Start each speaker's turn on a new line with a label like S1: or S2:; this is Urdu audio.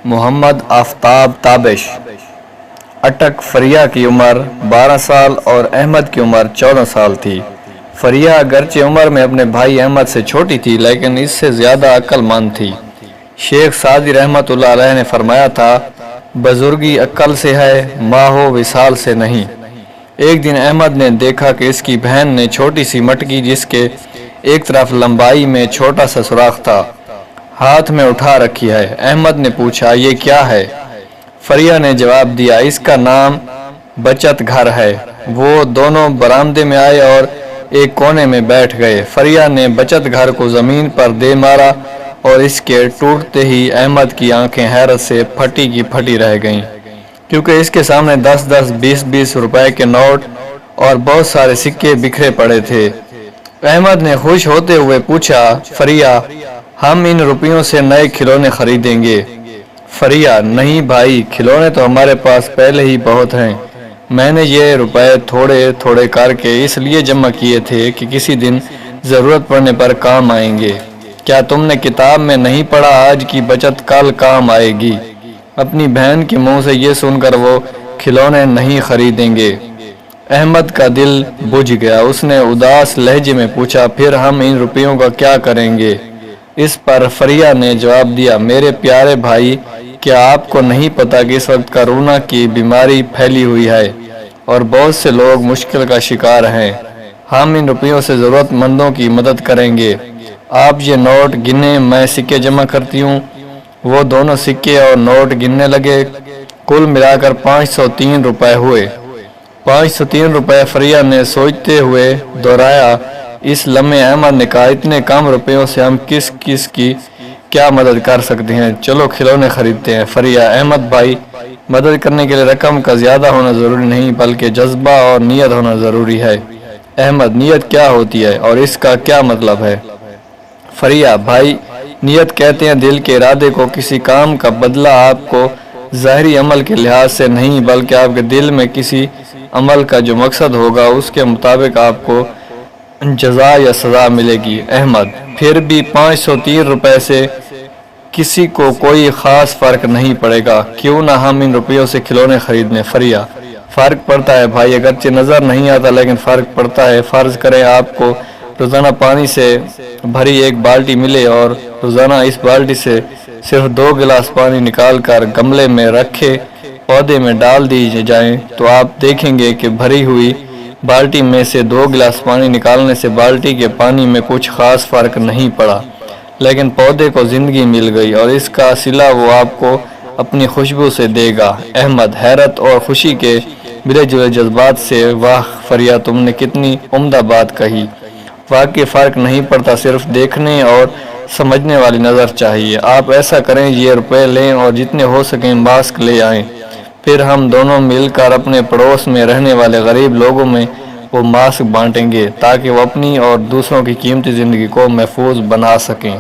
S1: محمد آفتاب تابش۔ اٹک فریہ کی عمر 12 سال اور احمد کی عمر 14 سال تھی۔ فریہ اگرچہ عمر میں اپنے بھائی احمد سے چھوٹی تھی لیکن اس سے زیادہ عقل مند تھی۔ شیخ سعدی رحمۃ اللہ علیہ نے فرمایا تھا، بزرگی عقل سے ہے، ماہ و وصال سے نہیں۔ ایک دن احمد نے دیکھا کہ اس کی بہن نے چھوٹی سی مٹکی جس کے ایک طرف لمبائی میں چھوٹا سا سوراخ تھا ہاتھ میں اٹھا رکھی ہے۔ احمد نے پوچھا، یہ کیا ہے؟ فریہ نے جواب دیا، اس کا نام بچت گھر ہے۔ وہ دونوں برآمدے میں آئے اور ایک کونے میں بیٹھ گئے۔ فریہ نے بچت گھر کو زمین پر دے مارا اور اس کے ٹوٹتے ہی احمد کی آنکھیں حیرت سے پھٹی کی پھٹی رہ گئیں، کیونکہ اس کے سامنے 10-10، 20-20 روپے کے نوٹ اور بہت سارے سکے بکھرے پڑے تھے۔ احمد نے خوش ہوتے ہوئے پوچھا، فریہ، ہم ان روپیوں سے نئے کھلونے خریدیں گے؟ فریہ، نہیں بھائی، کھلونے تو ہمارے پاس پہلے ہی بہت ہیں۔ میں نے یہ روپے تھوڑے تھوڑے کر کے اس لیے جمع کیے تھے کہ کسی دن ضرورت پڑنے پر کام آئیں گے۔ کیا تم نے کتاب میں نہیں پڑھا، آج کی بچت کل کام آئے گی؟ اپنی بہن کے منہ سے یہ سن کر وہ کھلونے نہیں خریدیں گے۔ احمد کا دل بجھ گیا۔ اس نے اداس لہجے میں پوچھا، پھر ہم ان روپیوں کا کیا کریں گے؟ اس پر فریہ نے جواب دیا، میرے پیارے بھائی، کیا آپ کو نہیں پتا کہ اس وقت کرونا کی بیماری پھیلی ہوئی ہے اور بہت سے لوگ مشکل کا شکار ہیں؟ ہم ان روپیوں سے ضرورت مندوں کی مدد کریں گے۔ آپ یہ نوٹ گنیں، میں سکے جمع کرتی ہوں۔ وہ دونوں سکے اور نوٹ گننے لگے۔ کل ملا کر 503 روپے ہوئے۔ 503 روپے فریہ نے سوچتے ہوئے دہرایا۔ اس لمحے احمد نے کہا، اتنے کم روپیوں سے ہم کس کس کی کیا مدد کر سکتے ہیں، چلو کھلونے خریدتے ہیں۔ فریہ، احمد بھائی، مدد کرنے کے لیے رقم کا زیادہ ہونا ضروری نہیں بلکہ جذبہ اور نیت ہونا ضروری ہے۔ احمد، نیت کیا ہوتی ہے اور اس کا کیا مطلب ہے؟ فریہ، بھائی، نیت کہتے ہیں دل کے ارادے کو۔ کسی کام کا بدلہ آپ کو ظاہری عمل کے لحاظ سے نہیں بلکہ آپ کے دل میں کسی عمل کا جو مقصد ہوگا اس کے مطابق آپ کو جزا یا سزا ملے گی۔ احمد، پھر بھی 503 روپے سے کسی کو کوئی خاص فرق نہیں پڑے گا، کیوں نہ ہم ان روپیوں سے کھلونے خرید لیں؟ فریہ، فرق پڑتا ہے بھائی، اگرچہ نظر نہیں آتا لیکن فرق پڑتا ہے۔ فرض کریں آپ کو روزانہ پانی سے بھری ایک بالٹی ملے اور روزانہ اس بالٹی سے صرف 2 گلاس پانی نکال کر گملے میں رکھے پودے میں ڈال دیے جائیں تو آپ دیکھیں گے کہ بھری ہوئی بالٹی میں سے 2 گلاس پانی نکالنے سے بالٹی کے پانی میں کچھ خاص فرق نہیں پڑا، لیکن پودے کو زندگی مل گئی اور اس کا صلہ وہ آپ کو اپنی خوشبو سے دے گا۔ احمد، حیرت اور خوشی کے ملے جلے جذبات سے، واہ فریہ، تم نے کتنی عمدہ بات کہی۔ واقعی فرق نہیں پڑتا، صرف دیکھنے اور سمجھنے والی نظر چاہیے۔ آپ ایسا کریں، یہ روپے لیں اور جتنے ہو سکیں ماسک لے آئیں، پھر ہم دونوں مل کر اپنے پڑوس میں رہنے والے غریب لوگوں میں وہ ماسک بانٹیں گے تاکہ وہ اپنی اور دوسروں کی قیمتی زندگی کو محفوظ بنا سکیں۔